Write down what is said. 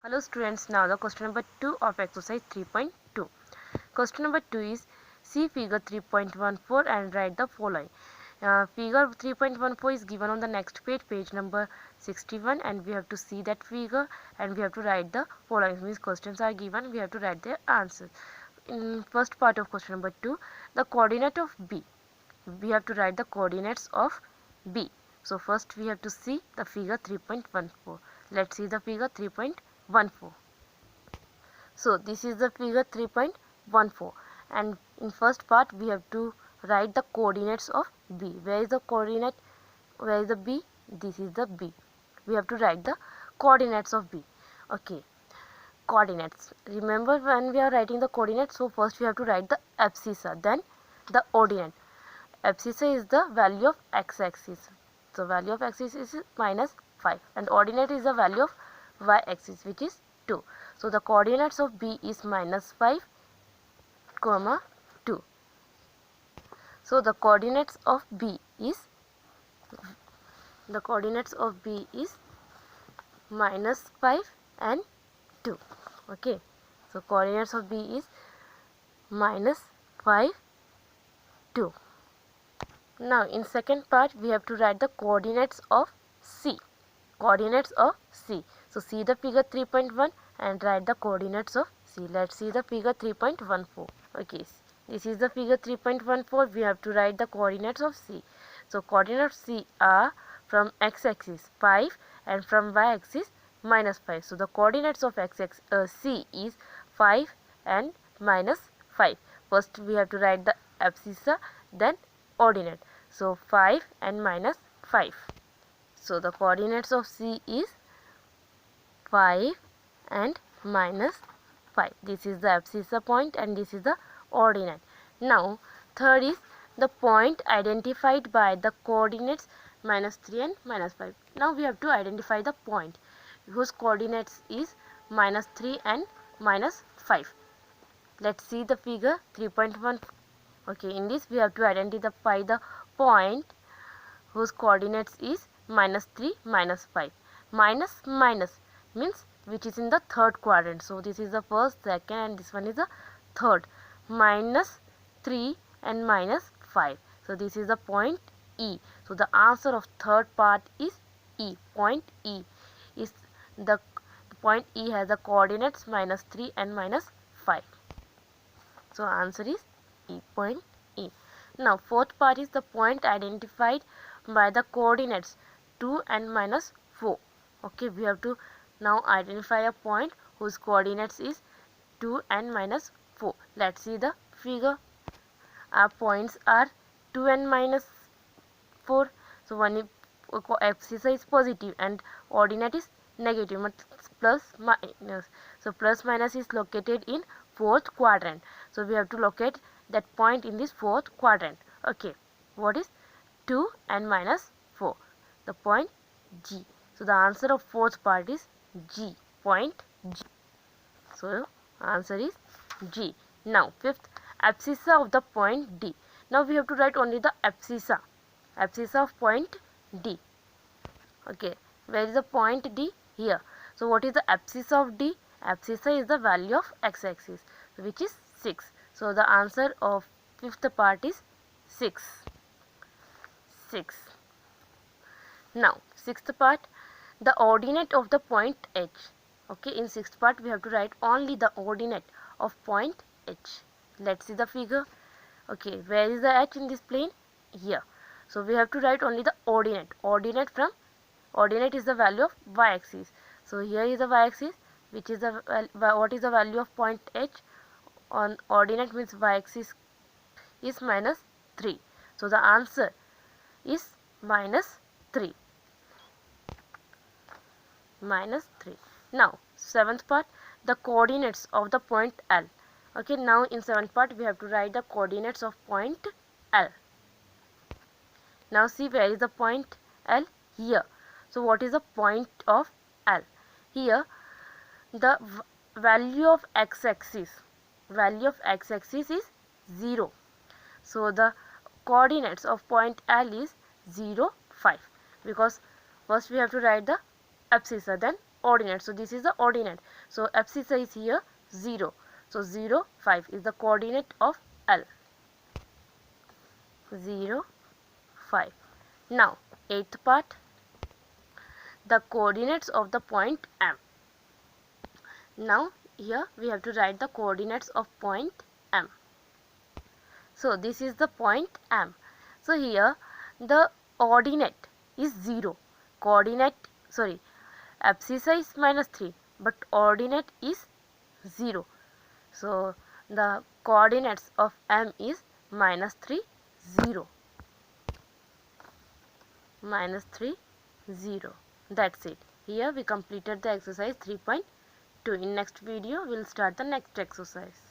Hello students, now the question number 2 of exercise 3.2. Question number 2 is see figure 3.14 and write the following. Figure 3.14 is given on the next page, page number 61, and we have to see that figure and we have to write the following. Means questions are given, we have to write their answers. In first part of question number 2, the coordinate of B. We have to write the coordinates of B. So first we have to see the figure 3.14. Let's see the figure 3.14. So this is the figure 3.14, and in first part we have to write the coordinates of B. Where is the coordinate? Where is the B? This is the B. We have to write the coordinates of B. Okay, coordinates. Remember when we are writing the coordinates, so first we have to write the abscissa, then the ordinate. Abscissa is the value of x-axis. So value of x-axis is -5, and ordinate is the value of y-axis, which is 2. So the coordinates of B is -5, 2. So the coordinates of B is -5 and 2. Okay. So coordinates of B is -5, 2. Now in second part we have to write the coordinates of C. Coordinates of C. So see the figure 3.1 and write the coordinates of C. Let's see the figure 3.14. Okay, this is the figure 3.14. We have to write the coordinates of C. So coordinates of C are from x-axis 5 and from y-axis -5. So the coordinates of C is 5 and -5. First we have to write the abscissa, then ordinate. So 5 and -5. So the coordinates of C is 5 and -5. This is the abscissa point and this is the ordinate. Now third is the point identified by the coordinates -3 and -5. Now we have to identify the point whose coordinates is -3 and -5. Let's see the figure 3.1. Okay, in this we have to identify the point whose coordinates is -3, -5. Minus means which is in the third quadrant. So this is the first, second, and this one is the third. -3 and -5. So this is the point E. So the answer of third part is E. Point E is the point E has the coordinates -3 and -5. So answer is E. Point E. Now fourth part is the point identified by the coordinates 2 and -4. Okay, we have to now identify a point whose coordinates is 2 and -4. Let's see the figure. Our points are 2 and -4. So one abscissa is positive and ordinate is negative, plus minus. So plus minus is located in fourth quadrant. So we have to locate that point in this fourth quadrant. Okay, what is 2 and -4? The point G. So the answer of fourth part is G. Point G. So answer is G. Now fifth, abscissa of the point D. Now we have to write only the abscissa. Abscissa of point D. Okay, where is the point D? Here. So what is the abscissa of D? Abscissa is the value of x-axis, which is 6. So the answer of fifth part is 6. 6. Now sixth part, the ordinate of the point H. Okay, in sixth part we have to write only the ordinate of point H. Let's see the figure. Okay, where is the H in this plane? Here. So we have to write only the ordinate. Ordinate is the value of y-axis. So here is the y-axis, which is the what is the value of point H? On ordinate means y-axis is -3. So the answer is -3. -3. Now seventh part, the coordinates of the point L. Okay, now in seventh part we have to write the coordinates of point L. Now see where is the point L? Here. So what is the point of L? Here the value of x-axis is 0. So the coordinates of point L is 0, 5, because first we have to write the abscissa, then ordinate. So this is the ordinate. So abscissa is here 0. So 0, 5 is the coordinate of L. 0, 5. Now 8th part, the coordinates of the point M. Now here we have to write the coordinates of point M. So this is the point M. So here the ordinate is 0. Abscissa is -3, but ordinate is 0. So the coordinates of M is -3, 0. -3, 0. That's it. Here we completed the exercise 3.2. In next video we will start the next exercise.